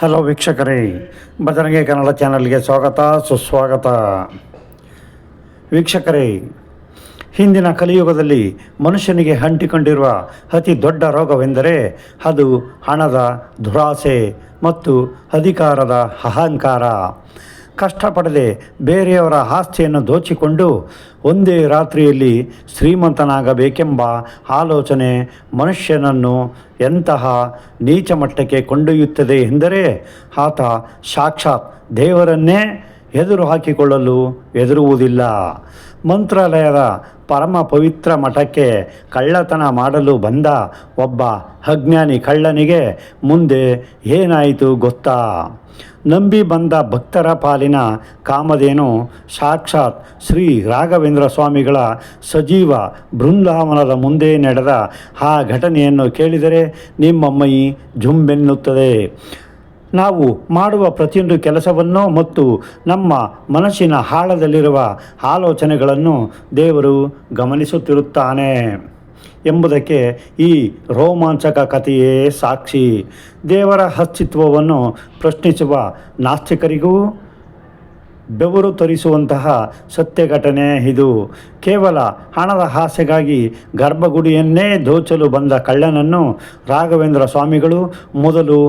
Hello ವೀಕ್ಷಕರೇ, ಬದರಂಗಿ ಕನ್ನಡ ಚಾನಲ್ಗೆ ಸ್ವಾಗತ ಸುಸ್ವಾಗತ. ವೀಕ್ಷಕರೇ, ಹಿಂದಿನ ಕಲಿಯುಗದಲ್ಲಿ ಮನುಷ್ಯನಿಗೆ ಅಂಟಿಕೊಂಡಿರುವ ಅತಿ ದೊಡ್ಡ ರೋಗವೆಂದರೆ ಅದು ಹಣದ ದುರಾಸೆ ಮತ್ತು ಅಧಿಕಾರದ ಅಹಂಕಾರ. ಕಷ್ಟಪಡದೆ ಬೇರೆಯವರ ಆಸ್ತಿಯನ್ನು ದೋಚಿಕೊಂಡು ಒಂದೇ ರಾತ್ರಿಯಲ್ಲಿ ಶ್ರೀಮಂತನಾಗಬೇಕೆಂಬ ಆಲೋಚನೆ ಮನುಷ್ಯನನ್ನು ಎಂತಹ ನೀಚ ಮಟ್ಟಕ್ಕೆ ಕೊಂಡೊಯ್ಯುತ್ತದೆ ಎಂದರೆ ಆತ ಸಾಕ್ಷಾತ್ ದೇವರನ್ನೇ ಎದುರು ಹಾಕಿಕೊಳ್ಳಲು ಹೆದರುವುದಿಲ್ಲ. ಮಂತ್ರಾಲಯದ ಪರಮ ಪವಿತ್ರ ಮಠಕ್ಕೆ ಕಳ್ಳತನ ಮಾಡಲು ಬಂದ ಒಬ್ಬ ಅಜ್ಞಾನಿ ಕಳ್ಳನಿಗೆ ಮುಂದೆ ಏನಾಯಿತು ಗೊತ್ತಾ? ನಂಬಿ ಬಂದ ಭಕ್ತರ ಪಾಲಿನ ಕಾಮಧೇನು ಸಾಕ್ಷಾತ್ ಶ್ರೀ ರಾಘವೇಂದ್ರ ಸ್ವಾಮಿಗಳ ಸಜೀವ ಬೃಂದಾವನದ ಮುಂದೆ ನಡೆದ ಆ ಘಟನೆಯನ್ನು ಕೇಳಿದರೆ ನಿಮ್ಮ ಮೈ ಜುಂಬೆನ್ನುತ್ತದೆ. ನಾವು ಮಾಡುವ ಪ್ರತಿಯೊಂದು ಕೆಲಸವನ್ನು ಮತ್ತು ನಮ್ಮ ಮನಸ್ಸಿನ ಆಳದಲ್ಲಿರುವ ಆಲೋಚನೆಗಳನ್ನು ದೇವರು ಗಮನಿಸುತ್ತಿರುತ್ತಾನೆ ಎಂಬುದಕ್ಕೆ ಈ ರೋಮಾಂಚಕ ಕಥೆಯೇ ಸಾಕ್ಷಿ. ದೇವರ ಅಸ್ತಿತ್ವವನ್ನು ಪ್ರಶ್ನಿಸುವ ನಾಸ್ತಿಕರಿಗೂ ಬೆವರು ತರಿಸುವಂತಹ ಸತ್ಯ ಘಟನೆ ಇದು. ಕೇವಲ ಹಣದ ಆಸೆಗಾಗಿ ಗರ್ಭಗುಡಿಯನ್ನೇ ದೋಚಲು ಬಂದ ಕಳ್ಳನನ್ನು ರಾಘವೇಂದ್ರ ಸ್ವಾಮಿಗಳು ಮೊದಲು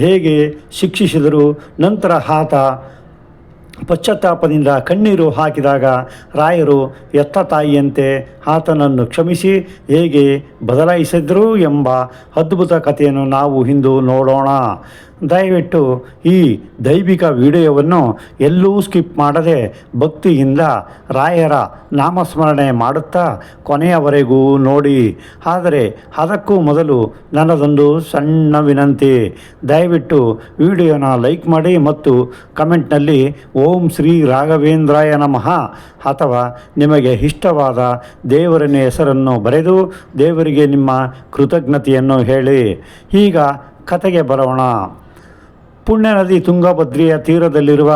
ಹೇಗೆ ಶಿಕ್ಷಿಸಿದರು, ನಂತರ ಆತ ಪಶ್ಚಾತ್ತಾಪದಿಂದ ಕಣ್ಣೀರು ಹಾಕಿದಾಗ ರಾಯರು ಎತ್ತ ತಾಯಿಯಂತೆ ಆತನನ್ನು ಕ್ಷಮಿಸಿ ಹೇಗೆ ಬದಲಾಯಿಸಿದರು ಎಂಬ ಅದ್ಭುತ ಕಥೆಯನ್ನು ನಾವು ಇಂದು ನೋಡೋಣ. ದಯವಿಟ್ಟು ಈ ದೈವಿಕ ವಿಡಿಯೋವನ್ನು ಎಲ್ಲೂ ಸ್ಕಿಪ್ ಮಾಡದೆ ಭಕ್ತಿಯಿಂದ ರಾಯರ ನಾಮಸ್ಮರಣೆ ಮಾಡುತ್ತಾ ಕೊನೆಯವರೆಗೂ ನೋಡಿ. ಆದರೆ ಅದಕ್ಕೂ ಮೊದಲು ನನ್ನದೊಂದು ಸಣ್ಣ ವಿನಂತಿ, ದಯವಿಟ್ಟು ವಿಡಿಯೋನ ಲೈಕ್ ಮಾಡಿ ಮತ್ತು ಕಮೆಂಟ್ನಲ್ಲಿ ಓಂ ಶ್ರೀ ರಾಘವೇಂದ್ರಾಯ ನಮಃ ಅಥವಾ ನಿಮಗೆ ಇಷ್ಟವಾದ ದೇವರನ ಹೆಸರನ್ನು ಬರೆದು ದೇವರಿಗೆ ನಿಮ್ಮ ಕೃತಜ್ಞತೆಯನ್ನು ಹೇಳಿ. ಈಗ ಕತೆಗೆ ಬರೋಣ. ಪುಣ್ಯ ನದಿ ತುಂಗಭದ್ರೆಯ ತೀರದಲ್ಲಿರುವ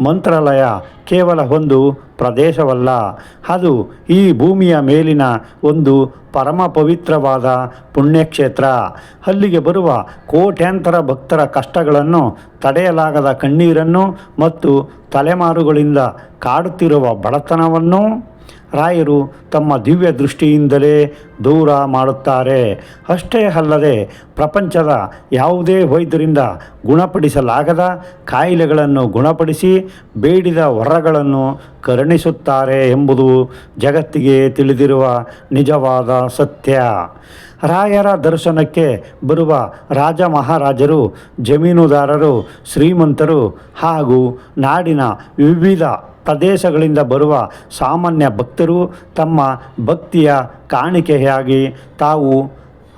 ಮಂತ್ರಾಲಯ ಕೇವಲ ಒಂದು ಪ್ರದೇಶವಲ್ಲ, ಅದು ಈ ಭೂಮಿಯ ಮೇಲಿನ ಒಂದು ಪರಮ ಪವಿತ್ರವಾದ ಪುಣ್ಯಕ್ಷೇತ್ರ. ಅಲ್ಲಿಗೆ ಬರುವ ಕೋಟ್ಯಾಂತರ ಭಕ್ತರ ಕಷ್ಟಗಳನ್ನು, ತಡೆಯಲಾಗದ ಕಣ್ಣೀರನ್ನು ಮತ್ತು ತಲೆಮಾರುಗಳಿಂದ ಕಾಡುತ್ತಿರುವ ಬಡತನವನ್ನು ರಾಯರು ತಮ್ಮ ದಿವ್ಯ ದೃಷ್ಟಿಯಿಂದಲೇ ದೂರ ಮಾಡುತ್ತಾರೆ. ಅಷ್ಟೇ ಅಲ್ಲದೆ ಪ್ರಪಂಚದ ಯಾವುದೇ ವೈದ್ಯರಿಂದ ಗುಣಪಡಿಸಲಾಗದ ಕಾಯಿಲೆಗಳನ್ನು ಗುಣಪಡಿಸಿ ಬೇಡಿದ ವರಗಳನ್ನು ಕರುಣಿಸುತ್ತಾರೆ ಎಂಬುದು ಜಗತ್ತಿಗೆ ತಿಳಿದಿರುವ ನಿಜವಾದ ಸತ್ಯ. ರಾಯರ ದರ್ಶನಕ್ಕೆ ಬರುವ ರಾಜ ಮಹಾರಾಜರು, ಜಮೀನುದಾರರು, ಶ್ರೀಮಂತರು ಹಾಗೂ ನಾಡಿನ ವಿವಿಧ ಪ್ರದೇಶಗಳಿಂದ ಬರುವ ಸಾಮಾನ್ಯ ಭಕ್ತರು ತಮ್ಮ ಭಕ್ತಿಯ ಕಾಣಿಕೆಯಾಗಿ ತಾವು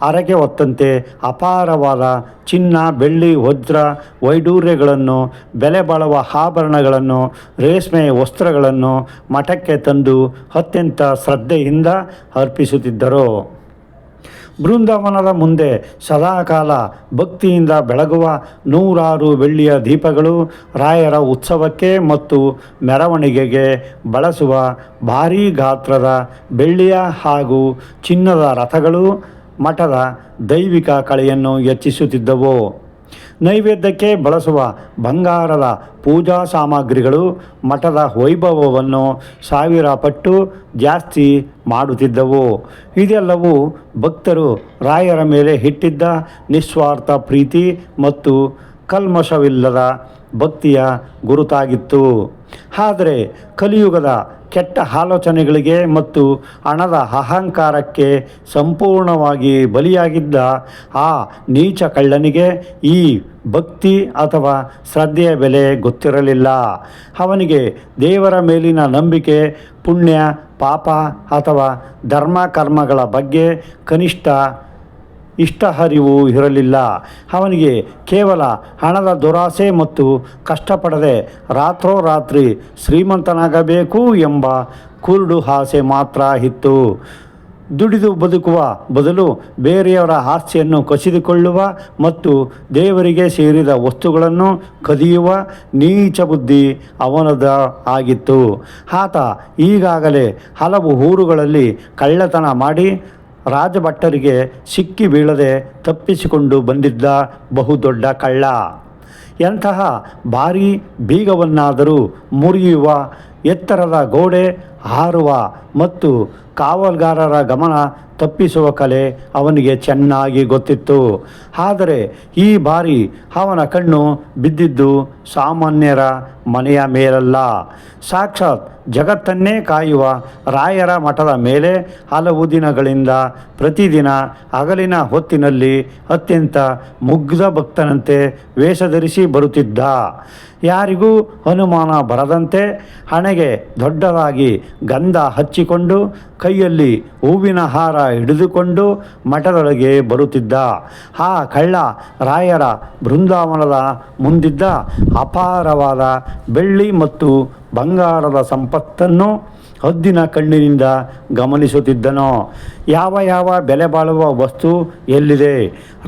ಹರಕೆ ಹೊತ್ತಂತೆ ಅಪಾರವಾದ ಚಿನ್ನ, ಬೆಳ್ಳಿ, ವಜ್ರ, ವೈಡೂರ್ಯಗಳನ್ನು, ಬೆಲೆ ಬಾಳುವ ಆಭರಣಗಳನ್ನು, ರೇಷ್ಮೆ ವಸ್ತ್ರಗಳನ್ನು ಮಠಕ್ಕೆ ತಂದು ಅತ್ಯಂತ ಶ್ರದ್ಧೆಯಿಂದ ಅರ್ಪಿಸುತ್ತಿದ್ದರು. ಬೃಂದಾವನದ ಮುಂದೆ ಸದಾಕಾಲ ಭಕ್ತಿಯಿಂದ ಬೆಳಗುವ ನೂರಾರು ಬೆಳ್ಳಿಯ ದೀಪಗಳು, ರಾಯರ ಉತ್ಸವಕ್ಕೆ ಮತ್ತು ಮೆರವಣಿಗೆಗೆ ಬಳಸುವ ಭಾರೀ ಗಾತ್ರದ ಬೆಳ್ಳಿಯ ಹಾಗೂ ಚಿನ್ನದ ರಥಗಳು ಮಠದ ದೈವಿಕ ಕಳೆಯನ್ನು ಹೆಚ್ಚಿಸುತ್ತಿದ್ದವು. ನೈವೇದ್ಯಕ್ಕೆ ಬಳಸುವ ಬಂಗಾರದ ಪೂಜಾ ಸಾಮಗ್ರಿಗಳು ಮಠದ ವೈಭವವನ್ನು 1000 ಪಟ್ಟು ಜಾಸ್ತಿ ಮಾಡುತ್ತಿದ್ದವು. ಇದೆಲ್ಲವೂ ಭಕ್ತರು ರಾಯರ ಮೇಲೆ ಇಟ್ಟಿದ್ದ ನಿಸ್ವಾರ್ಥ ಪ್ರೀತಿ ಮತ್ತು ಕಲ್ಮಶವಿಲ್ಲದ ಭಕ್ತಿಯ ಗುರುತಾಗಿತ್ತು. ಆದರೆ ಕಲಿಯುಗದ ಕೆಟ್ಟ ಆಲೋಚನೆಗಳಿಗೆ ಮತ್ತು ಹಣದ ಅಹಂಕಾರಕ್ಕೆ ಸಂಪೂರ್ಣವಾಗಿ ಬಲಿಯಾಗಿದ್ದ ಆ ನೀಚ ಕಳ್ಳನಿಗೆ ಈ ಭಕ್ತಿ ಅಥವಾ ಶ್ರದ್ಧೆಯ ಬೆಲೆ ಗೊತ್ತಿರಲಿಲ್ಲ. ಅವನಿಗೆ ದೇವರ ಮೇಲಿನ ನಂಬಿಕೆ, ಪುಣ್ಯ ಪಾಪ ಅಥವಾ ಧರ್ಮ ಕರ್ಮಗಳ ಬಗ್ಗೆ ಕನಿಷ್ಠ ಇಷ್ಟ ಅರಿವು ಇರಲಿಲ್ಲ. ಅವನಿಗೆ ಕೇವಲ ಹಣದ ದುರಾಸೆ ಮತ್ತು ಕಷ್ಟಪಡದೆ ರಾತ್ರೋರಾತ್ರಿ ಶ್ರೀಮಂತನಾಗಬೇಕು ಎಂಬ ಕುರುಡು ಆಸೆ ಮಾತ್ರ ಇತ್ತು. ದುಡಿದು ಬದುಕುವ ಬದಲು ಬೇರೆಯವರ ಆಸ್ತಿಯನ್ನು ಕಸಿದುಕೊಳ್ಳುವ ಮತ್ತು ದೇವರಿಗೆ ಸೇರಿದ ವಸ್ತುಗಳನ್ನು ಕದಿಯುವ ನೀಚ ಬುದ್ಧಿ ಅವನದ ಆಗಿತ್ತು. ಆತ ಈಗಾಗಲೇ ಹಲವು ಊರುಗಳಲ್ಲಿ ಕಳ್ಳತನ ಮಾಡಿ ರಾಜಭಟ್ಟರಿಗೆ ಸಿಕ್ಕಿ ಬೀಳದೆ ತಪ್ಪಿಸಿಕೊಂಡು ಬಂದಿದ್ದ ಬಹುದೊಡ್ಡ ಕಳ್ಳ. ಎಂತಹ ಭಾರೀ ಬೀಗವನ್ನಾದರೂ ಮುರಿಯುವ ಎತ್ತರದ ಗೋಡೆ ಹಾರುವ ಮತ್ತು ಕಾವಲುಗಾರರ ಗಮನ ತಪ್ಪಿಸುವ ಕಲೆ ಅವನಿಗೆ ಚೆನ್ನಾಗಿ ಗೊತ್ತಿತ್ತು. ಆದರೆ ಈ ಬಾರಿ ಅವನ ಕಣ್ಣು ಬಿದ್ದಿದ್ದು ಸಾಮಾನ್ಯರ ಮನೆಯ ಮೇಲಲ್ಲ, ಸಾಕ್ಷಾತ್ ಜಗತ್ತನ್ನೇ ಕಾಯುವ ರಾಯರ ಮಠದ ಮೇಲೆ. ಹಲವು ದಿನಗಳಿಂದ ಪ್ರತಿದಿನ ಹಗಲಿನ ಹೊತ್ತಿನಲ್ಲಿ ಅತ್ಯಂತ ಮುಗ್ಧ ಭಕ್ತನಂತೆ ವೇಷಧರಿಸಿ ಬರುತ್ತಿದ್ದ. ಯಾರಿಗೂ ಅನುಮಾನ ಬರದಂತೆ ಹಣೆಗೆ ದೊಡ್ಡದಾಗಿ ಗಂಧ ಹಚ್ಚಿಕೊಂಡು ಕೈಯಲ್ಲಿ ಹೂವಿನ ಹಾರ ಹಿಡಿದುಕೊಂಡು ಮಠದೊಳಗೆ ಬರುತ್ತಿದ್ದ ಆ ಕಳ್ಳ ರಾಯರ ಬೃಂದಾವನದ ಮುಂದಿದ್ದ ಅಪಾರವಾದ ಬೆಳ್ಳಿ ಮತ್ತು ಬಂಗಾರದ ಸಂಪತ್ತನ್ನು ಹದ್ದಿನ ಕಣ್ಣಿನಿಂದ ಗಮನಿಸುತ್ತಿದ್ದನು. ಯಾವ ಯಾವ ಬೆಲೆ ಬಾಳುವ ವಸ್ತು ಎಲ್ಲಿದೆ,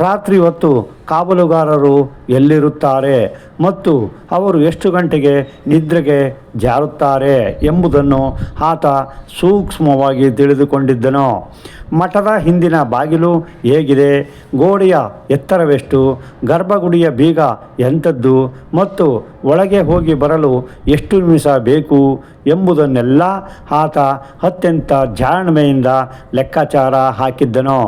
ರಾತ್ರಿ ಹೊತ್ತು ಕಾವಲುಗಾರರು ಎಲ್ಲಿರುತ್ತಾರೆ ಮತ್ತು ಅವರು ಎಷ್ಟು ಗಂಟೆಗೆ ನಿದ್ರೆಗೆ ಜಾರುತ್ತಾರೆ ಎಂಬುದನ್ನು ಆತ ಸೂಕ್ಷ್ಮವಾಗಿ ತಿಳಿದುಕೊಂಡಿದ್ದನು. ಮಠದ ಹಿಂದಿನ ಬಾಗಿಲು ಹೇಗಿದೆ, ಗೋಡೆಯ ಎತ್ತರವೆಷ್ಟು, ಗರ್ಭಗುಡಿಯ ಬೀಗ ಎಂಥದ್ದು ಮತ್ತು ಒಳಗೆ ಹೋಗಿ ಬರಲು ಎಷ್ಟು ನಿಮಿಷ ಬೇಕು ಎಂಬುದನ್ನೆಲ್ಲ ಆತ ಅತ್ಯಂತ ಜಾಣ್ಮೆಯಿಂದ ಲೆಕ್ಕಾಚಾರ ಹಾಕಿದ್ದನು.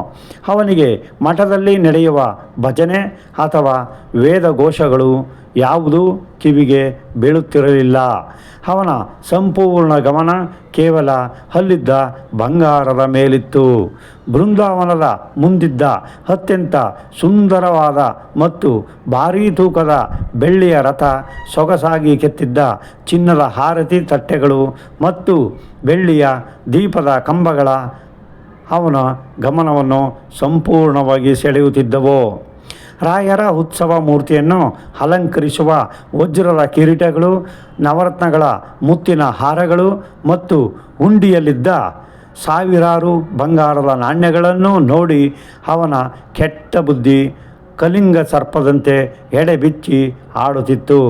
ಅವನಿಗೆ ಮಠದಲ್ಲಿ ನಡೆಯುವ ಭಜನೆ ಅಥವಾ ವೇದಘೋಷಗಳು ಯಾವುದೂ ಕಿವಿಗೆ ಬೀಳುತ್ತಿರಲಿಲ್ಲ. ಅವನ ಸಂಪೂರ್ಣ ಗಮನ ಕೇವಲ ಅಲ್ಲಿದ್ದ ಬಂಗಾರದ ಮೇಲಿತ್ತು. ಬೃಂದಾವನದ ಮುಂದಿದ್ದ ಅತ್ಯಂತ ಸುಂದರವಾದ ಮತ್ತು ಭಾರೀ ತೂಕದ ಬೆಳ್ಳಿಯ ರಥ, ಸೊಗಸಾಗಿ ಕೆತ್ತಿದ್ದ ಚಿನ್ನದ ಆರತಿ ತಟ್ಟೆಗಳು ಮತ್ತು ಬೆಳ್ಳಿಯ ದೀಪದ ಕಂಬಗಳ ಅವನ ಗಮನವನ್ನು ಸಂಪೂರ್ಣವಾಗಿ ಸೆಳೆಯುತ್ತಿದ್ದವು. ರಾಯರ ಉತ್ಸವ ಮೂರ್ತಿಯನ್ನು ಅಲಂಕರಿಸುವ ವಜ್ರದ ಕಿರೀಟಗಳು, ನವರತ್ನಗಳ ಮುತ್ತಿನ ಹಾರಗಳು ಮತ್ತು ಹುಂಡಿಯಲ್ಲಿದ್ದ ಸಾವಿರಾರು ಬಂಗಾರದ ನಾಣ್ಯಗಳನ್ನು ನೋಡಿ ಅವನ ಕೆಟ್ಟ ಬುದ್ಧಿ ಕಲಿಂಗ ಸರ್ಪದಂತೆ ಎಡೆಬಿಚ್ಚಿ ಆಡುತ್ತಿತ್ತು.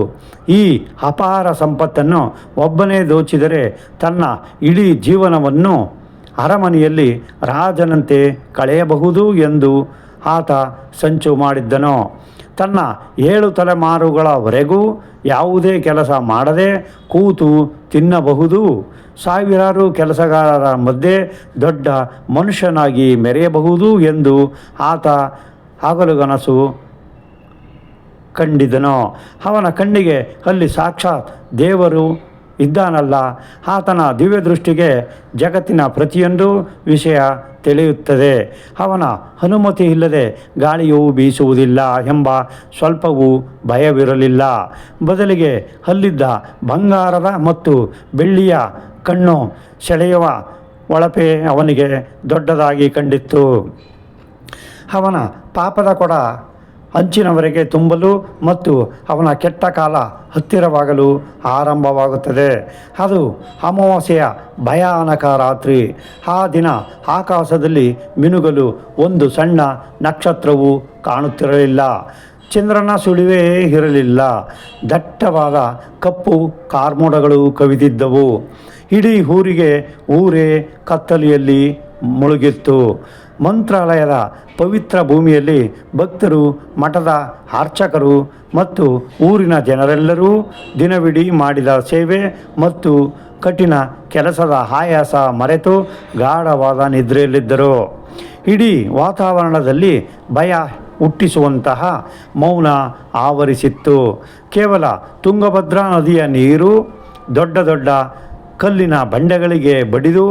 ಈ ಅಪಾರ ಸಂಪತ್ತನ್ನು ಒಬ್ಬನೇ ದೋಚಿದರೆ ತನ್ನ ಇಡೀ ಜೀವನವನ್ನು ಅರಮನೆಯಲ್ಲಿ ರಾಜನಂತೆ ಕಳೆಯಬಹುದು ಎಂದು ಆತ ಸಂಚು ಮಾಡಿದ್ದನು. ತನ್ನ 7 ತಲೆಮಾರುಗಳವರೆಗೂ ಯಾವುದೇ ಕೆಲಸ ಮಾಡದೆ ಕೂತು ತಿನ್ನಬಹುದು, ಸಾವಿರಾರು ಕೆಲಸಗಾರರ ಮಧ್ಯೆ ದೊಡ್ಡ ಮನುಷ್ಯನಾಗಿ ಮೆರೆಯಬಹುದು ಎಂದು ಆತ ಹಗಲುಗನಸು ಕಂಡಿದ್ದನು. ಅವನ ಕಣ್ಣಿಗೆ ಅಲ್ಲಿ ಸಾಕ್ಷಾತ್ ದೇವರು ಇದ್ದಾನಲ್ಲ. ಆತನ ದಿವ್ಯ ದೃಷ್ಟಿಗೆ ಜಗತ್ತಿನ ಪ್ರತಿಯೊಂದು ವಿಷಯ ತಿಳಿಯುತ್ತದೆ. ಅವನ ಅನುಮತಿ ಇಲ್ಲದೆ ಗಾಳಿಯೂ ಬೀಸುವುದಿಲ್ಲ ಎಂಬ ಸ್ವಲ್ಪವೂ ಭಯವಿರಲಿಲ್ಲ. ಬದಲಿಗೆ ಅಲ್ಲಿದ್ದ ಬಂಗಾರದ ಮತ್ತು ಬೆಳ್ಳಿಯ ಕಣ್ಣು ಸೆಳೆಯುವ ಒಳಪೆ ಅವನಿಗೆ ದೊಡ್ಡದಾಗಿ ಕಂಡಿತ್ತು. ಅವನ ಪಾಪದ ಕೊಡ ಅಂಚಿನವರೆಗೆ ತುಂಬಲು ಮತ್ತು ಅವನ ಕೆಟ್ಟ ಕಾಲ ಹತ್ತಿರವಾಗಲು ಆರಂಭವಾಗುತ್ತದೆ. ಅದು ಅಮಾವಾಸ್ಯೆಯ ಭಯಾನಕ ರಾತ್ರಿ. ಆ ದಿನ ಆಕಾಶದಲ್ಲಿ ಮಿನುಗಲು ಒಂದು ಸಣ್ಣ ನಕ್ಷತ್ರವೂ ಕಾಣುತ್ತಿರಲಿಲ್ಲ. ಚಂದ್ರನ ಸುಳಿವೇ ಇರಲಿಲ್ಲ. ದಟ್ಟವಾದ ಕಪ್ಪು ಕಾರ್ಮೋಡಗಳು ಕವಿದಿದ್ದವು. ಇಡೀ ಊರೇ ಕತ್ತಲೆಯಲ್ಲಿ ಮುಳುಗಿತ್ತು. ಮಂತ್ರಾಲಯದ ಪವಿತ್ರ ಭೂಮಿಯಲ್ಲಿ ಭಕ್ತರು, ಮಠದ ಅರ್ಚಕರು ಮತ್ತು ಊರಿನ ಜನರೆಲ್ಲರೂ ದಿನವಿಡೀ ಮಾಡಿದ ಸೇವೆ ಮತ್ತು ಕಠಿಣ ಕೆಲಸದ ಆಯಾಸ ಮರೆತು ಗಾಢವಾದ ನಿದ್ರೆಯಲ್ಲಿದ್ದರು. ಇಡೀ ವಾತಾವರಣದಲ್ಲಿ ಭಯ ಹುಟ್ಟಿಸುವಂತಹ ಮೌನ ಆವರಿಸಿತ್ತು. ಕೇವಲ ತುಂಗಭದ್ರಾ ನದಿಯ ನೀರು ದೊಡ್ಡ ದೊಡ್ಡ ಕಲ್ಲಿನ ಬಂಡೆಗಳಿಗೆ ಬಡಿದು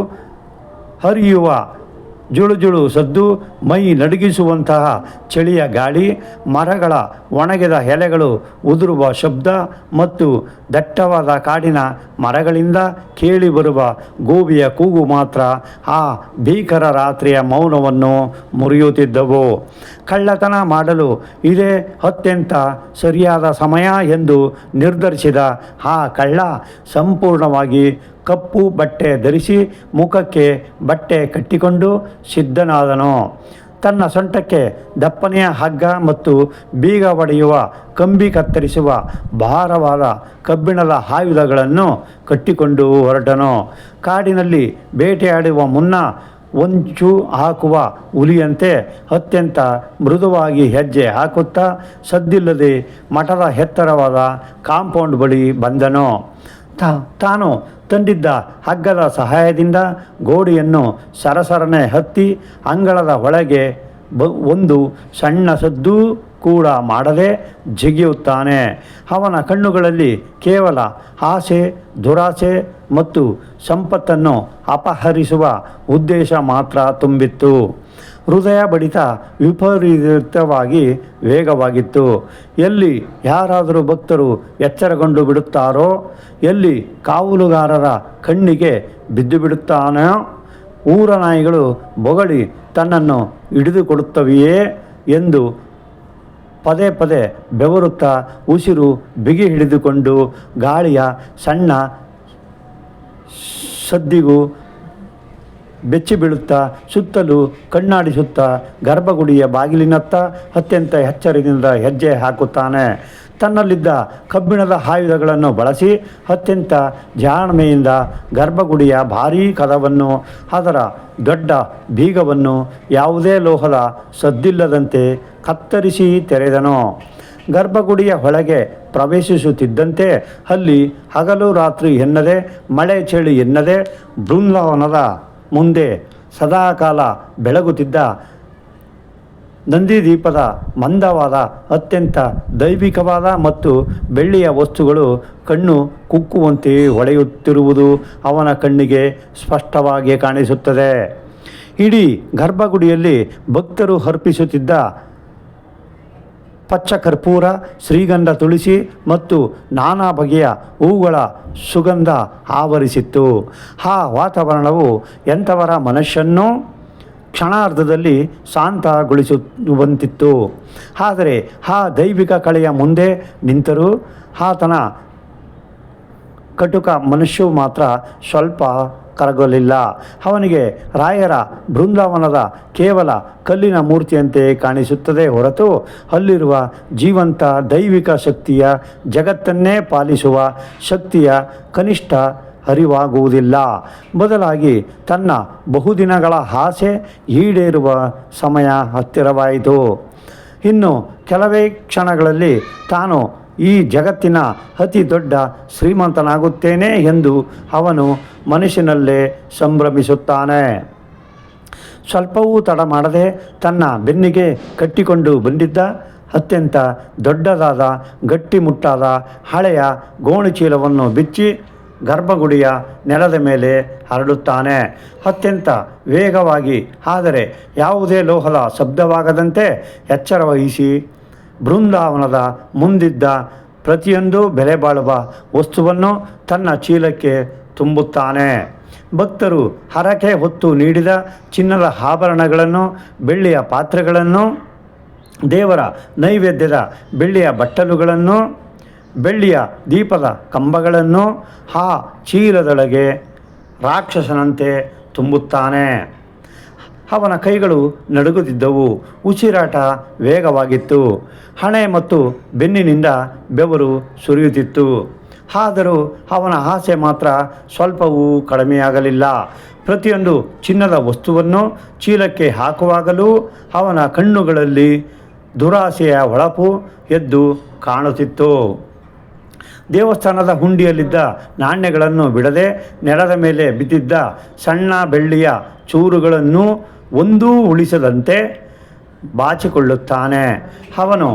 ಹರಿಯುವ ಜುಳುಜುಳು ಸದ್ದು, ಮೈ ನಡುಗಿಸುವಂತಹ ಚಳಿಯ ಗಾಳಿ, ಮರಗಳ ಒಣಗಿದ ಎಲೆಗಳು ಉದುರುವ ಶಬ್ದ ಮತ್ತು ದಟ್ಟವಾದ ಕಾಡಿನ ಮರಗಳಿಂದ ಕೇಳಿಬರುವ ಗೋವಿಯ ಕೂಗು ಮಾತ್ರ ಆ ಭೀಕರ ರಾತ್ರಿಯ ಮೌನವನ್ನು ಮುರಿಯುತ್ತಿದ್ದವು. ಕಳ್ಳತನ ಮಾಡಲು ಇದೇ ಅತ್ಯಂತ ಸರಿಯಾದ ಸಮಯ ಎಂದು ನಿರ್ಧರಿಸಿದ ಆ ಕಳ್ಳ ಸಂಪೂರ್ಣವಾಗಿ ಕಪ್ಪು ಬಟ್ಟೆ ಧರಿಸಿ ಮುಖಕ್ಕೆ ಬಟ್ಟೆ ಕಟ್ಟಿಕೊಂಡು ಸಿದ್ಧನಾದನು. ತನ್ನ ಸೊಂಟಕ್ಕೆ ದಪ್ಪನೆಯ ಹಗ್ಗ ಮತ್ತು ಬೀಗ ಒಡೆಯುವ, ಕಂಬಿ ಕತ್ತರಿಸುವ ಭಾರವಾದ ಕಬ್ಬಿಣದ ಆಯುಧಗಳನ್ನು ಕಟ್ಟಿಕೊಂಡು ಹೊರಟನು. ಕಾಡಿನಲ್ಲಿ ಬೇಟೆಯಾಡುವ ಮುನ್ನ ಹೊಂಚು ಹಾಕುವ ಹುಲಿಯಂತೆ ಅತ್ಯಂತ ಮೃದುವಾಗಿ ಹೆಜ್ಜೆ ಹಾಕುತ್ತಾ ಸದ್ದಿಲ್ಲದೆ ಮಠದ ಎತ್ತರವಾದ ಕಾಂಪೌಂಡ್ ಬಳಿ ಬಂದನು. ತಾನು ತಂದಿದ್ದ ಹಗ್ಗದ ಸಹಾಯದಿಂದ ಗೋಡೆಯನ್ನು ಸರಸರನೆ ಹತ್ತಿ ಅಂಗಳದ ಒಳಗೆ ಒಂದು ಸಣ್ಣ ಸದ್ದು ಕೂಡ ಮಾಡದೆ ಜಿಗಿಯುತ್ತಾನೆ. ಅವನ ಕಣ್ಣುಗಳಲ್ಲಿ ಕೇವಲ ಆಸೆ, ದುರಾಸೆ ಮತ್ತು ಸಂಪತ್ತನ್ನು ಅಪಹರಿಸುವ ಉದ್ದೇಶ ಮಾತ್ರ ತುಂಬಿತ್ತು. ಹೃದಯ ಬಡಿತ ವಿಪರೀತವಾಗಿ ವೇಗವಾಗಿತ್ತು. ಎಲ್ಲಿ ಯಾರಾದರೂ ಭಕ್ತರು ಎಚ್ಚರಗೊಂಡು ಬಿಡುತ್ತಾರೋ, ಎಲ್ಲಿ ಕಾವಲುಗಾರರ ಕಣ್ಣಿಗೆ ಬಿದ್ದು ಬಿಡುತ್ತಾನೋ, ಊರ ನಾಯಿಗಳು ಬೊಗಳಿ ತನ್ನನ್ನು ಹಿಡಿದುಕೊಡುತ್ತವೆಯೇ ಎಂದು ಪದೇ ಪದೇ ಬೆವರುತ್ತಾ ಉಸಿರು ಬಿಗಿ ಹಿಡಿದುಕೊಂಡು ಗಾಳಿಯ ಸಣ್ಣ ಸದ್ದಿಗೂ ಬೆಚ್ಚಿ ಬೀಳುತ್ತಾ ಸುತ್ತಲೂ ಕಣ್ಣಾಡಿಸುತ್ತಾ ಗರ್ಭಗುಡಿಯ ಬಾಗಿಲಿನತ್ತ ಅತ್ಯಂತ ಎಚ್ಚರದಿಂದ ಹೆಜ್ಜೆ ಹಾಕುತ್ತಾನೆ. ತನ್ನಲ್ಲಿದ್ದ ಕಬ್ಬಿಣದ ಆಯುಧಗಳನ್ನು ಬಳಸಿ ಅತ್ಯಂತ ಜಾಣ್ಮೆಯಿಂದ ಗರ್ಭಗುಡಿಯ ಭಾರೀ ಕದವನ್ನು, ಅದರ ದೊಡ್ಡ ಬೀಗವನ್ನು ಯಾವುದೇ ಲೋಹದ ಸದ್ದಿಲ್ಲದಂತೆ ಕತ್ತರಿಸಿ ತೆರೆದನು. ಗರ್ಭಗುಡಿಯ ಒಳಗೆ ಪ್ರವೇಶಿಸುತ್ತಿದ್ದಂತೆ ಅಲ್ಲಿ ಹಗಲು ರಾತ್ರಿ ಎನ್ನದೆ, ಮಳೆ ಚಳಿ ಎನ್ನದೆ ಬೃಂದಾವನದ ಮುಂದೆ ಸದಾಕಾಲ ಬೆಳಗುತ್ತಿದ್ದ ನಂದಿದೀಪದ ಮಂದವಾದ ಅತ್ಯಂತ ದೈವಿಕವಾದ ಮತ್ತು ಬೆಳ್ಳಿಯ ವಸ್ತುಗಳು ಕಣ್ಣು ಕುಕ್ಕುವಂತೆ ಹೊಳೆಯುತ್ತಿರುವುದು ಅವನ ಕಣ್ಣಿಗೆ ಸ್ಪಷ್ಟವಾಗಿ ಕಾಣಿಸುತ್ತದೆ. ಇಡೀ ಗರ್ಭಗುಡಿಯಲ್ಲಿ ಭಕ್ತರು ಅರ್ಪಿಸುತ್ತಿದ್ದ ಪಚ್ಚ ಕರ್ಪೂರ, ಶ್ರೀಗಂಧ, ತುಳಸಿ ಮತ್ತು ನಾನಾ ಬಗೆಯ ಹೂಗಳ ಸುಗಂಧ ಆವರಿಸಿತ್ತು. ಆ ವಾತಾವರಣವು ಎಂಥವರ ಮನಸ್ಸನ್ನು ಕ್ಷಣಾರ್ಧದಲ್ಲಿ ಶಾಂತಗೊಳಿಸುವಂತಿತ್ತು. ಆದರೆ ಆ ದೈವಿಕ ಕಳೆಯ ಮುಂದೆ ನಿಂತರೂ ಆತನ ಕಟುಕ ಮನುಷ್ಯ ಮಾತ್ರ ಸ್ವಲ್ಪ ಕರಗಲಿಲ್ಲ. ಅವನಿಗೆ ರಾಯರ ಬೃಂದಾವನದ ಕೇವಲ ಕಲ್ಲಿನ ಮೂರ್ತಿಯಂತೆ ಕಾಣಿಸುತ್ತದೆ ಹೊರತು ಅಲ್ಲಿರುವ ಜೀವಂತ ದೈವಿಕ ಶಕ್ತಿಯ, ಜಗತ್ತನ್ನೇ ಪಾಲಿಸುವ ಶಕ್ತಿಯ ಕನಿಷ್ಠ ಅರಿವಾಗುವುದಿಲ್ಲ. ಬದಲಾಗಿ ತನ್ನ ಬಹುದಿನಗಳ ಆಸೆ ಈಡೇರುವ ಸಮಯ ಹತ್ತಿರವಾಯಿತು. ಇನ್ನು ಕೆಲವೇ ಕ್ಷಣಗಳಲ್ಲಿ ತಾನು ಈ ಜಗತ್ತಿನ ಅತಿ ದೊಡ್ಡ ಶ್ರೀಮಂತನಾಗುತ್ತೇನೆ ಎಂದು ಅವನು ಮನಸ್ಸಿನಲ್ಲೇ ಸಂಭ್ರಮಿಸುತ್ತಾನೆ. ಸ್ವಲ್ಪವೂ ತಡ ಮಾಡದೆ ತನ್ನ ಬೆನ್ನಿಗೆ ಕಟ್ಟಿಕೊಂಡು ಬಂದಿದ್ದ ಅತ್ಯಂತ ದೊಡ್ಡದಾದ ಗಟ್ಟಿಮುಟ್ಟಾದ ಹಳೆಯ ಗೋಣಿಚೀಲವನ್ನು ಬಿಚ್ಚಿ ಗರ್ಭಗುಡಿಯ ನೆಲದ ಮೇಲೆ ಹರಡುತ್ತಾನೆ. ಅತ್ಯಂತ ವೇಗವಾಗಿ, ಆದರೆ ಯಾವುದೇ ಲೋಹದ ಶಬ್ದವಾಗದಂತೆ ಎಚ್ಚರ ವಹಿಸಿ ಬೃಂದಾವನದ ಮುಂದಿದ್ದ ಪ್ರತಿಯೊಂದು ಬೆಲೆ ಬಾಳುವ ವಸ್ತುವನ್ನು ತನ್ನ ಚೀಲಕ್ಕೆ ತುಂಬುತ್ತಾನೆ. ಭಕ್ತರು ಹರಕೆ ಹೊತ್ತು ನೀಡಿದ ಚಿನ್ನದ ಆಭರಣಗಳನ್ನು, ಬೆಳ್ಳಿಯ ಪಾತ್ರೆಗಳನ್ನು, ದೇವರ ನೈವೇದ್ಯದ ಬೆಳ್ಳಿಯ ಬಟ್ಟಲುಗಳನ್ನು, ಬೆಳ್ಳಿಯ ದೀಪದ ಕಂಬಗಳನ್ನು ಆ ಚೀಲದೊಳಗೆ ರಾಕ್ಷಸನಂತೆ ತುಂಬುತ್ತಾನೆ. ಅವನ ಕೈಗಳು ನಡುಗುತ್ತಿದ್ದವು, ಉಸಿರಾಟ ವೇಗವಾಗಿತ್ತು, ಹಣೆ ಮತ್ತು ಬೆನ್ನಿನಿಂದ ಬೆವರು ಸುರಿಯುತ್ತಿತ್ತು. ಆದರೂ ಅವನ ಆಸೆ ಮಾತ್ರ ಸ್ವಲ್ಪವೂ ಕಡಿಮೆಯಾಗಲಿಲ್ಲ. ಪ್ರತಿಯೊಂದು ಚಿನ್ನದ ವಸ್ತುವನ್ನು ಚೀಲಕ್ಕೆ ಹಾಕುವಾಗಲೂ ಅವನ ಕಣ್ಣುಗಳಲ್ಲಿ ದುರಾಸೆಯ ಹೊಳಪು ಎದ್ದು ಕಾಣುತ್ತಿತ್ತು. ದೇವಸ್ಥಾನದ ಹುಂಡಿಯಲ್ಲಿದ್ದ ನಾಣ್ಯಗಳನ್ನು ಬಿಡದೆ ನೆಲದ ಮೇಲೆ ಬಿದ್ದಿದ್ದ ಸಣ್ಣ ಬೆಳ್ಳಿಯ ಚೂರುಗಳನ್ನು ಒಂದೂ ಉಳಿಸದಂತೆ ಬಾಚಿಕೊಳ್ಳುತ್ತಾನೆ. ಅವನು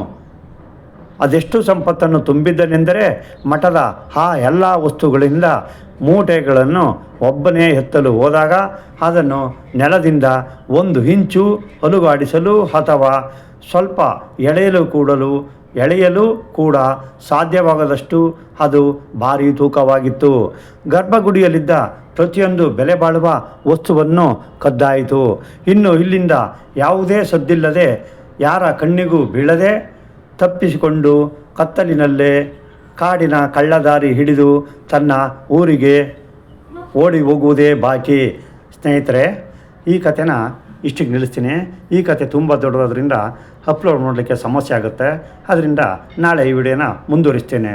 ಅದೆಷ್ಟು ಸಂಪತ್ತನ್ನು ತುಂಬಿದ್ದನೆಂದರೆ ಮಠದ ಆ ಎಲ್ಲ ವಸ್ತುಗಳಿಂದ ಮೂಟೆಗಳನ್ನು ಒಬ್ಬನೇ ಎತ್ತಲು ಹೋದಾಗ ಅದನ್ನು ನೆಲದಿಂದ ಒಂದು ಇಂಚು ಅಲುಗಾಡಿಸಲು ಅಥವಾ ಸ್ವಲ್ಪ ಎಳೆಯಲು ಕೂಡ ಸಾಧ್ಯವಾಗದಷ್ಟು ಅದು ಭಾರೀ ತೂಕವಾಗಿತ್ತು. ಗರ್ಭಗುಡಿಯಲ್ಲಿದ್ದ ಪ್ರತಿಯೊಂದು ಬೆಲೆ ಬಾಳುವ ವಸ್ತುವನ್ನು ಕದ್ದಾಯಿತು. ಇನ್ನು ಇಲ್ಲಿಂದ ಯಾವುದೇ ಸದ್ದಿಲ್ಲದೆ, ಯಾರ ಕಣ್ಣಿಗೂ ಬೀಳದೆ ತಪ್ಪಿಸಿಕೊಂಡು ಕತ್ತಲಿನಲ್ಲೇ ಕಾಡಿನ ಕಳ್ಳದಾರಿ ಹಿಡಿದು ತನ್ನ ಊರಿಗೆ ಓಡಿ ಹೋಗುವುದೇ ಬಾಕಿ. ಸ್ನೇಹಿತರೆ, ಈ ಕಥೆನ ಇಷ್ಟಿಗೆ ನಿಲ್ಲಿಸ್ತೀನಿ. ಈ ಕಥೆ ತುಂಬ ದೊಡ್ಡದಾದ್ರಿಂದ ಅಪ್ಲೋಡ್ ಮಾಡಲಿಕ್ಕೆ ಸಮಸ್ಯೆ ಆಗುತ್ತೆ. ಅದರಿಂದ ನಾಳೆ ಈ ವಿಡಿಯೋನ ಮುಂದುವರಿಸ್ತೇನೆ.